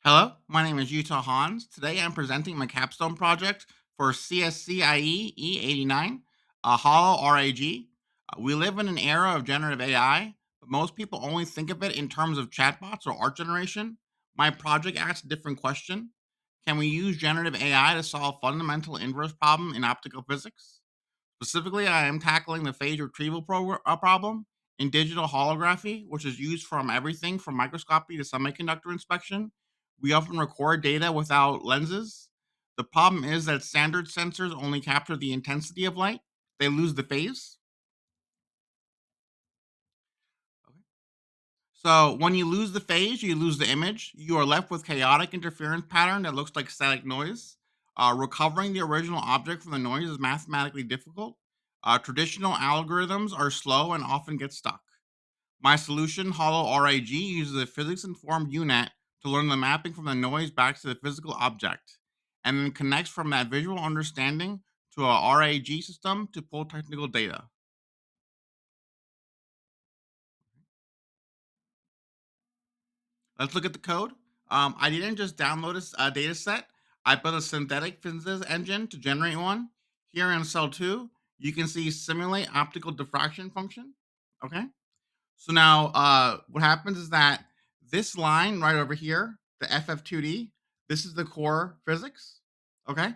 Hello, my name is Utah Hans. Today I'm presenting my capstone project for CSCIE E89, a HoloRag. We live in an era of generative AI, but most people only think of it in terms of chatbots or art generation. My project asks a different question. Can we use generative AI to solve fundamental inverse problem in optical physics? Specifically, I am tackling the phase retrieval problem in digital holography, which is used from everything from microscopy to semiconductor inspection. We often record data without lenses. The problem is that standard sensors only capture the intensity of light, they lose the phase. So when you lose the phase, you lose the image. You are left with chaotic interference pattern that looks like static noise. Recovering the original object from the noise is mathematically difficult. Traditional algorithms are slow and often get stuck. My solution, HoloRag, uses a physics-informed UNet to learn the mapping from the noise back to the physical object, and then connects from that visual understanding to a RAG system to pull technical data. Let's look at the code. I didn't just download a data set. I built a synthetic physics engine to generate one. Here in cell 2, you can see simulate optical diffraction function. Okay. So now what happens is that this line right over here, the FF2D, this is the core physics. Okay.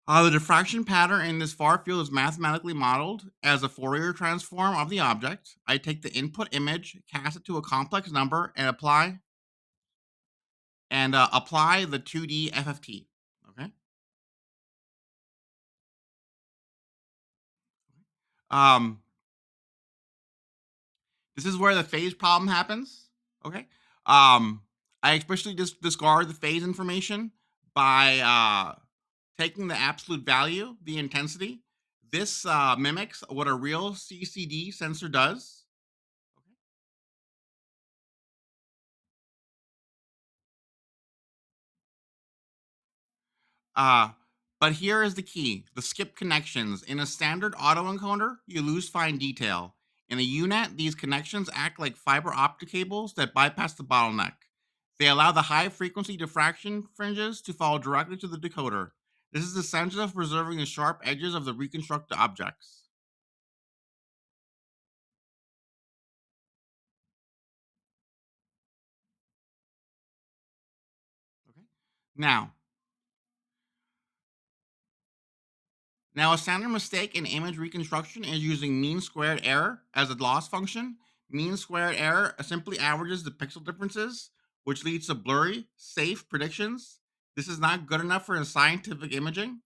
The diffraction pattern in this far field is mathematically modeled as a Fourier transform of the object. I take the input image, cast it to a complex number, and apply the 2D FFT. Okay. Um, this is where the phase problem happens. Okay. Um, I especially discard the phase information by taking the absolute value, the intensity. This mimics what a real CCD sensor does. Uh, but here is the key, the skip connections. In a standard autoencoder, you lose fine detail. In a UNet, these connections act like fiber optic cables that bypass the bottleneck. They allow the high frequency diffraction fringes to fall directly to the decoder. This is essential for preserving the sharp edges of the reconstructed objects. Okay. Now, Now, a standard mistake in image reconstruction is using mean squared error as a loss function. Mean squared error simply averages the pixel differences, which leads to blurry, safe predictions. This is not good enough for scientific imaging.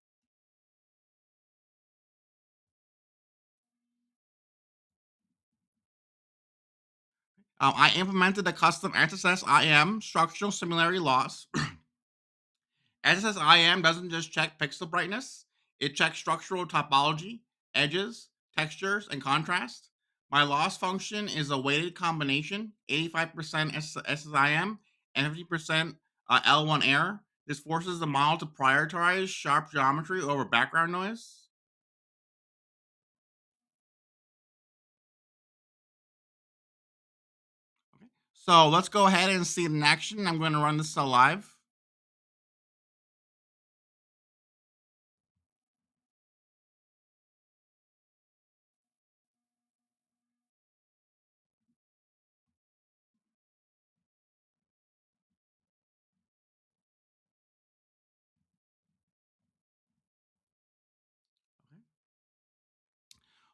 I implemented a custom SSSIM structural similarity loss. SSIM doesn't just check pixel brightness, it checks structural topology, edges, textures, and contrast. My loss function is a weighted combination 85% SSIM and 50% L1 error. This forces the model to prioritize sharp geometry over background noise. Okay. So let's go ahead and see it in action. I'm going to run this cell live.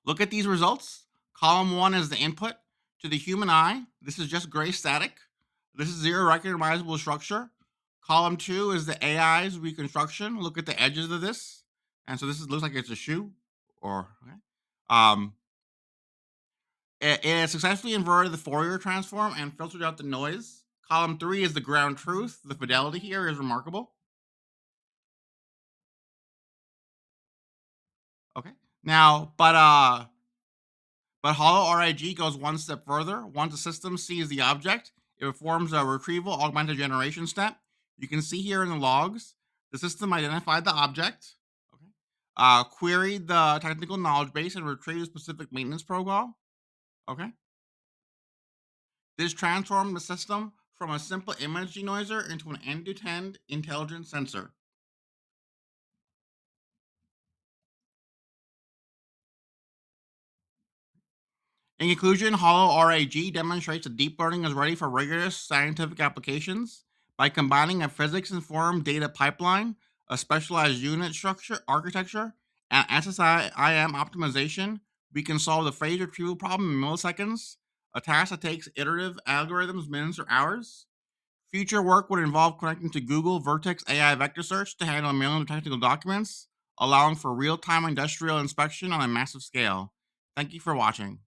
Look at these results. Column one is the input. To the human eye, this is just gray static. This is zero recognizable structure. Column two is the AI's reconstruction. Look at the edges of this. And so looks like it's a shoe or, okay. Um, it successfully inverted the Fourier transform and filtered out the noise. Column three is the ground truth. The fidelity here is remarkable. Okay. Now, but HoloRAG goes one step further. Once the system sees the object, it performs a retrieval augmented generation step. You can see here in the logs, the system identified the object, okay, queried the technical knowledge base, and retrieved a specific maintenance protocol. Okay. This transformed the system from a simple image denoiser into an end-to-end intelligent sensor. In conclusion, HoloRag demonstrates that deep learning is ready for rigorous scientific applications. By combining a physics-informed data pipeline, a specialized unit structure architecture, and SSIM optimization, we can solve the phrase retrieval problem in milliseconds, a task that takes iterative algorithms minutes or hours. Future work would involve connecting to Google Vertex AI vector search to handle millions of technical documents, allowing for real-time industrial inspection on a massive scale. Thank you for watching.